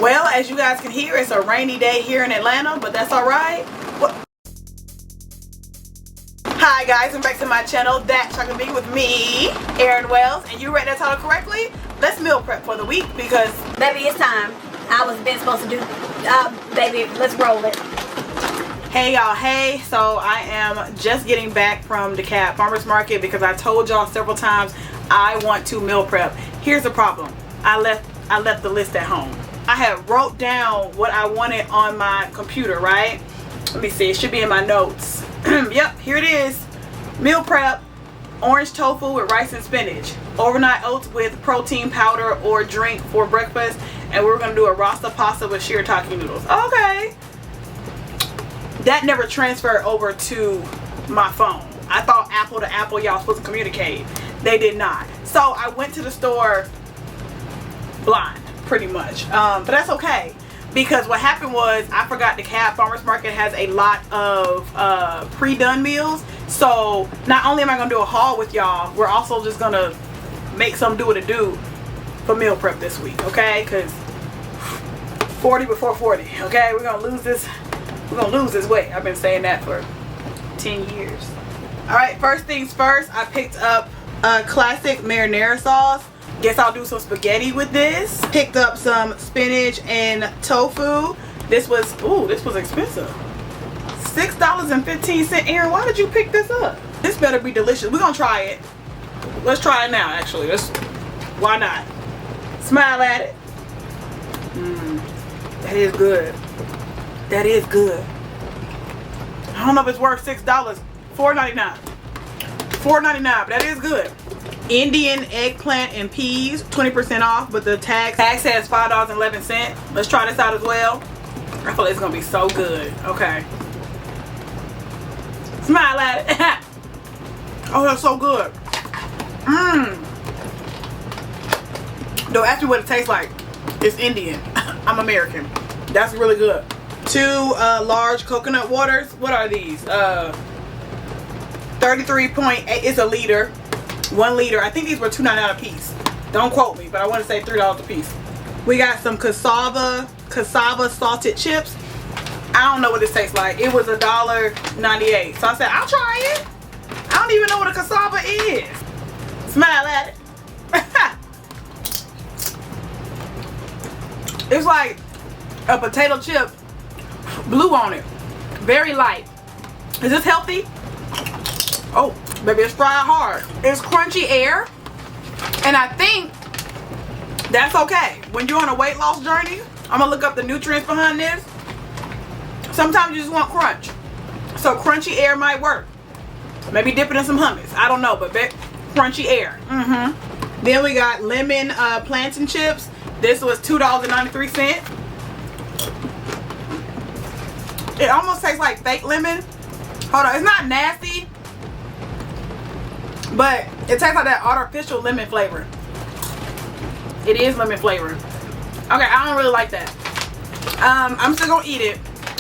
Well, as you guys can hear, it's a rainy day here in Atlanta, but that's alright. Hi guys, and back to my channel, That Chocolate Bee with me, Erin Wells, and you read that title correctly? Let's meal prep for the week because baby, it's time. I was been supposed to do baby, let's roll it. Hey y'all, hey, so I am just getting back from the DeKalb Farmers Market because I told y'all several times I want to meal prep. Here's the problem. I left the list at home. I had wrote down what I wanted on my computer, right? Let me see, it should be in my notes. Yep, here it is. Meal prep, orange tofu with rice and spinach, overnight oats with protein powder or drink for breakfast, and we're gonna do a rasta pasta with shirataki noodles. Okay. That never transferred over to my phone. I thought apple to apple y'all supposed to communicate. They did not. So I went to the store blind, pretty much. But that's okay, because what happened was I forgot the DeKalb Farmers Market has a lot of pre-done meals. So not only am I gonna do a haul with y'all, we're also just gonna make some do what it do for meal prep this week, okay? Because 40 before 40, okay? We're gonna lose this weight. I've been saying that for 10 years. All right, first things first, I picked up a classic marinara sauce. Guess I'll do some spaghetti with this. Picked up some spinach and tofu. This was expensive. $6.15. Erin, why did you pick this up? This better be delicious. We're gonna try it. Let's try it now, actually. Why not? Smile at it. That is good. That is good. I don't know if it's worth $6. $4.99. $4.99, but that is good. Indian eggplant and peas, 20% off, but the tag says $5.11. Let's try this out as well. I feel like it's gonna be so good. Okay. Smile at it. Oh, that's so good. Don't ask me what it tastes like. It's Indian. I'm American. That's really good. 2 large coconut waters. What are these? 33.8. It's a liter. 1 liter. I think these were $2.99 a piece. Don't quote me, but I want to say $3 a piece. We got some cassava salted chips. I don't know what this tastes like. It was $1.98. So I said, I'll try it. I don't even know what a cassava is. Smile at it. It's like a potato chip, blue on it. Very light. Is this healthy? Oh, baby, it's fried hard. It's crunchy air, and I think that's okay. When you're on a weight loss journey, I'm gonna look up the nutrients behind this. Sometimes you just want crunch. So crunchy air might work. Maybe dip it in some hummus. I don't know, but crunchy air. Then we got lemon plantain chips. This was $2.93. It almost tastes like fake lemon. Hold on, it's not nasty, but it tastes like that artificial lemon flavor. It is lemon flavor. Okay, I don't really like that. I'm still gonna eat it,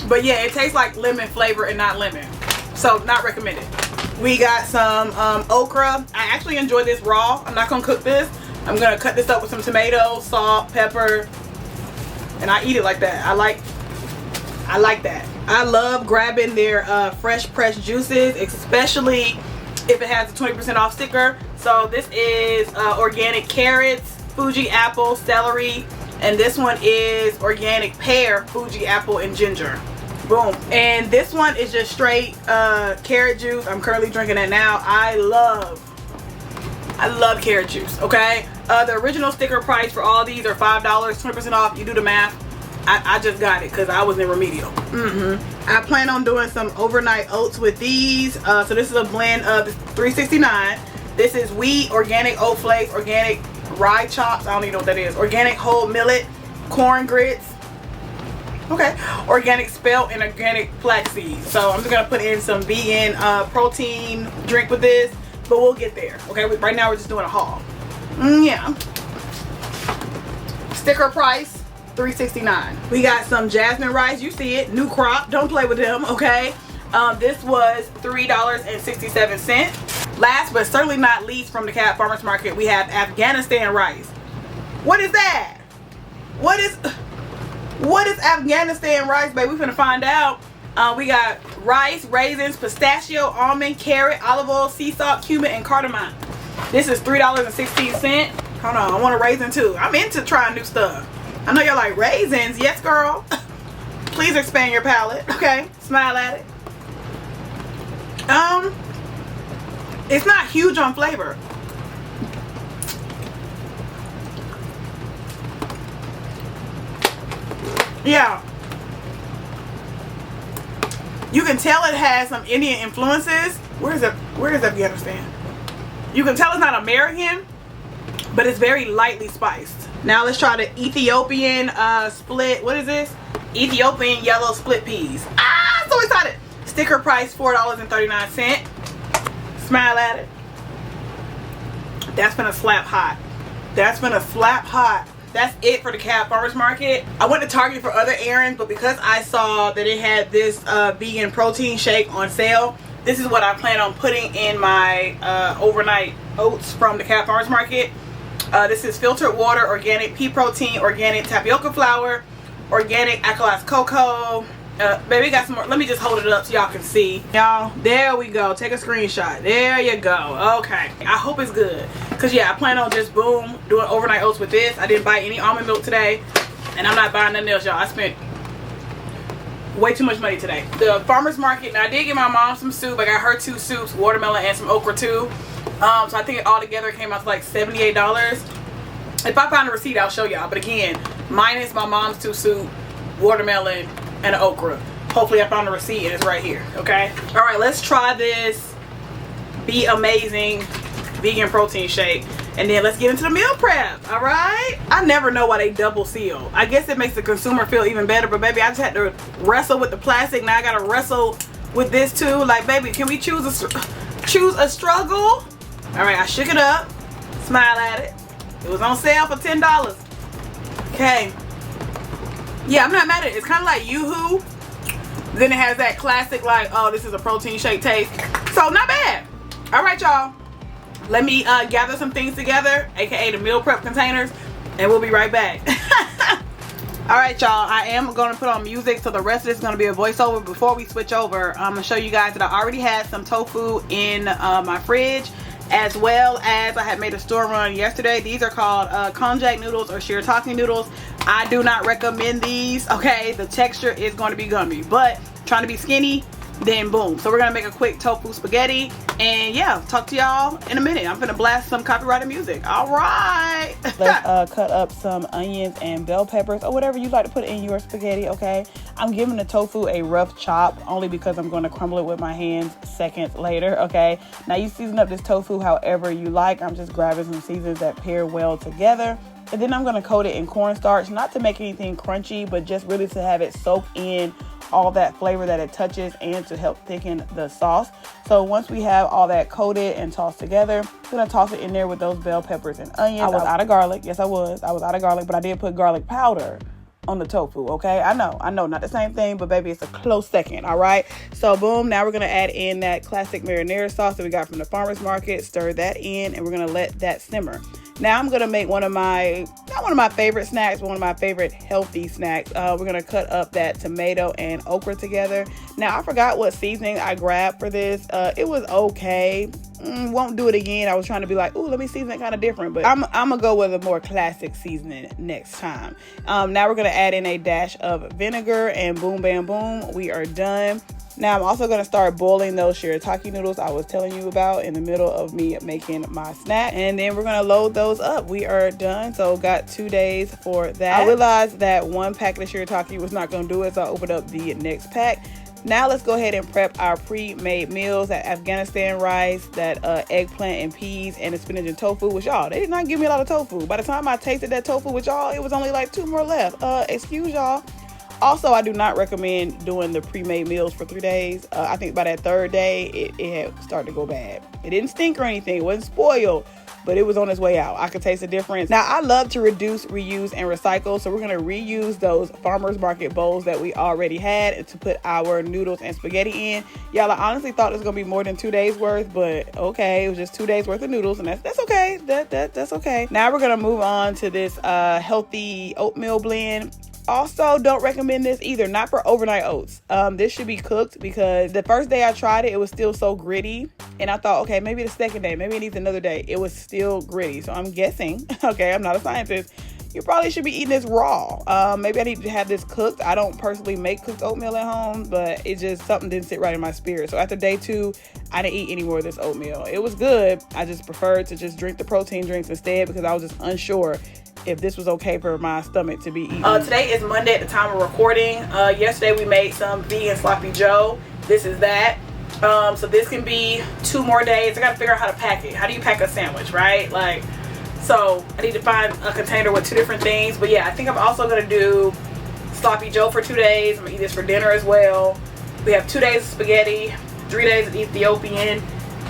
but yeah, it tastes like lemon flavor and not lemon. So not recommended. We got some okra. I actually enjoy this raw. I'm not gonna cook this. I'm gonna cut this up with some tomatoes, salt, pepper, and I eat it like that. I like that. I love grabbing their fresh pressed juices, especially if it has a 20% off sticker. So this is organic carrots, Fuji apple, celery, and this one is organic pear, Fuji apple, and ginger. Boom. And this one is just straight carrot juice. I'm currently drinking it now. I love carrot juice, okay? The original sticker price for all these are $5, 20% off. You do the math. I just got it because I was in remedial. I plan on doing some overnight oats with these. So this is a blend of $3.69. This is wheat, organic oat flakes, organic rye chops. I don't even know what that is. Organic whole millet, corn grits. Okay, organic spelt and organic flaxseed. So I'm just gonna put in some vegan protein drink with this, but we'll get there. Okay, right now we're just doing a haul. Yeah. Sticker price $3.69. We got some jasmine rice. You see it, new crop. Don't play with them. Okay. This was $3.67. Last but certainly not least, from the DeKalb Farmers Market, we have Afghanistan rice. What is that? What is What is Afghanistan rice, baby? We finna find out. We got rice, raisins, pistachio, almond, carrot, olive oil, sea salt, cumin, and cardamom. This is $3.16. Hold on, I want a raisin too. I'm into trying new stuff. I know y'all like raisins. Yes, girl. Please expand your palate. Okay, smile at it. It's not huge on flavor. Yeah. You can tell it has some Indian influences. Where is Afghanistan? You can tell it's not American, but it's very lightly spiced. Now let's try the Ethiopian split. What is this? Ethiopian yellow split peas. Ah, so excited. Sticker price $4.39. Smile at it. That's gonna slap hot. That's gonna slap hot. That's it for the Cab Farmers Market. I went to Target for other errands, but because I saw that it had this vegan protein shake on sale, this is what I plan on putting in my overnight oats from the Cab Farmers Market. This is filtered water, organic pea protein, organic tapioca flour, organic alkalized cocoa. Baby, got some more. Let me just hold it up so y'all can see. Y'all, there we go. Take a screenshot. There you go. Okay. I hope it's good. Because, yeah, I plan on just, boom, doing overnight oats with this. I didn't buy any almond milk today. And I'm not buying nothing else, y'all. I spent way too much money today. The farmer's market. Now, I did get my mom some soup. I got her 2 soups, watermelon and some okra, too. So I think it all together came out to like $78. If I find a receipt, I'll show y'all. But, again, minus my mom's 2 soup, watermelon, and okra. Hopefully I found a receipt and it's right here. Okay, all right, let's try this Be Amazing vegan protein shake, and then let's get into the meal prep. All right, I never know why they double seal. I guess it makes the consumer feel even better, but baby, I just had to wrestle with the plastic. Now I gotta wrestle with this too. Like, baby, can we choose a struggle? All right, I shook it up. Smile at it. It was on sale for $10. Okay. Yeah, I'm not mad at it. It's kind of like Yoo-Hoo. Then it has that classic, like, oh, this is a protein shake taste. So, not bad. All right, y'all. Let me gather some things together, aka the meal prep containers, and we'll be right back. All right, y'all. I am going to put on music, so the rest of this is going to be a voiceover. Before we switch over, I'm going to show you guys that I already had some tofu in my fridge, as well as I had made a store run yesterday. These are called konjac noodles or shirataki noodles. I do not recommend these. Okay, the texture is going to be gummy, but trying to be skinny, then boom. So we're gonna make a quick tofu spaghetti, and yeah, talk to y'all in a minute. I'm gonna blast some copyrighted music. All right. Let's cut up some onions and bell peppers or whatever you like to put in your spaghetti. Okay, I'm giving the tofu a rough chop only because I'm going to crumble it with my hands seconds later. Okay, now you season up this tofu however you like. I'm just grabbing some seasonings that pair well together. And then I'm going to coat it in cornstarch, not to make anything crunchy, but just really to have it soak in all that flavor that it touches and to help thicken the sauce. So once we have all that coated and tossed together, I'm going to toss it in there with those bell peppers and onions. I was out of garlic. Yes, I was. I was out of garlic, but I did put garlic powder on the tofu. Okay, I know, not the same thing, but baby, it's a close second. All right, so boom, now we're gonna add in that classic marinara sauce that we got from the farmer's market. Stir that in, and we're gonna let that simmer. Now I'm gonna make one of my, not one of my favorite snacks, but one of my favorite healthy snacks. We're gonna cut up that tomato and okra together. Now I forgot what seasoning I grabbed for this. It was okay. Won't do it again. I was trying to be like, ooh, let me season it kind of different, but I'm gonna go with a more classic seasoning next time. Now we're gonna add in a dash of vinegar, and boom, bam, boom, we are done. Now I'm also gonna start boiling those shirataki noodles I was telling you about in the middle of me making my snack, and then we're gonna load those up. We are done. So got 2 days for that. I realized that one pack of shirataki was not gonna do it, so I opened up the next pack. Now let's go ahead and prep our pre-made meals. That Afghanistan rice, that eggplant and peas, and the spinach and tofu. Which, y'all, they did not give me a lot of tofu. By the time I tasted that tofu with y'all, it was only like 2 more left. Excuse y'all. Also, I do not recommend doing the pre-made meals for 3 days. I think by that 3rd day, it had started to go bad. It didn't stink or anything. It wasn't spoiled, but it was on its way out. I could taste the difference. Now, I love to reduce, reuse, and recycle. So we're going to reuse those farmer's market bowls that we already had to put our noodles and spaghetti in. Y'all, I honestly thought it was going to be more than 2 days worth, but okay, it was just 2 days worth of noodles, and that's okay. That's okay. Now we're going to move on to this healthy oatmeal blend. Also, don't recommend this either, not for overnight oats. This should be cooked, because the first day I tried it, it was still so gritty, and I thought, okay, maybe the second day, maybe it needs another day. It was still gritty, so I'm guessing, okay, I'm not a scientist, you probably should be eating this raw. Maybe I need to have this cooked. I don't personally make cooked oatmeal at home, but it just, something didn't sit right in my spirit. So after day 2, I didn't eat any more of this oatmeal. It was good. I just preferred to just drink the protein drinks instead, because I was just unsure if this was okay for my stomach to be eaten. Today is Monday at the time of recording. Yesterday we made some vegan sloppy joe. This is that. So this can be 2 more days. I gotta figure out how to pack it. How do you pack a sandwich, right? Like, so I need to find a container with 2 different things. But yeah, I think I'm also gonna do sloppy joe for 2 days. I'm gonna eat this for dinner as well. We have 2 days of spaghetti, 3 days of Ethiopian.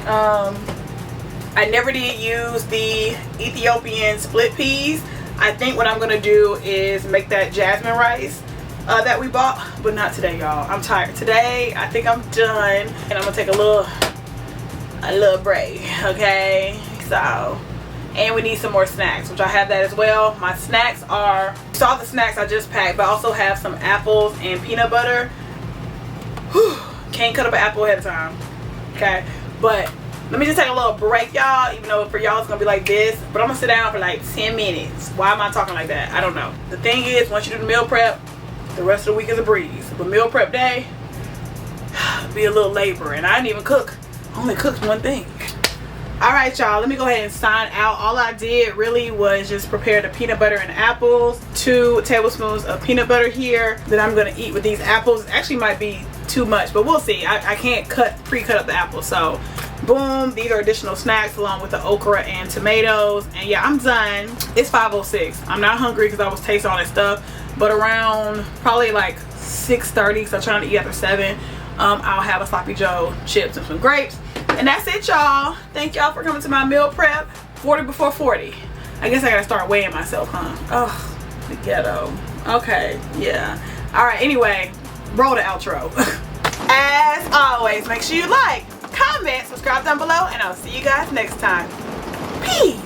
I never did use the Ethiopian split peas. I think what I'm gonna do is make that jasmine rice that we bought, but not today, y'all. I'm tired. Today, I think I'm done, and I'm gonna take a little break, okay? So, and we need some more snacks, which I have that as well. My snacks are, you saw the snacks I just packed, but I also have some apples and peanut butter. Whew, can't cut up an apple ahead of time, okay? But let me just take a little break, y'all, even though for y'all it's gonna be like this, but I'm gonna sit down for like 10 minutes. Why am I talking like that? I don't know. The thing is, once you do the meal prep, the rest of the week is a breeze. But meal prep day, be a little labor, and I didn't even cook. I only cooked one thing. Alright, y'all, let me go ahead and sign out. All I did really was just prepare the peanut butter and apples. 2 tablespoons of peanut butter here that I'm gonna eat with these apples. It actually might be too much, but we'll see. I can't pre-cut up the apples, so boom, these are additional snacks along with the okra and tomatoes. And yeah, I'm done. It's 5:06. I'm not hungry because I was tasting all this stuff, but around probably like 6:30, so I'm trying to eat after 7, I'll have a sloppy joe, chips, and some grapes. And that's it, y'all. Thank y'all for coming to my meal prep. 40 before 40. I guess I gotta start weighing myself, huh? Oh, the ghetto. Okay, yeah. All right, anyway, roll the outro. As always, make sure you like, comment, subscribe down below, and I'll see you guys next time. Peace.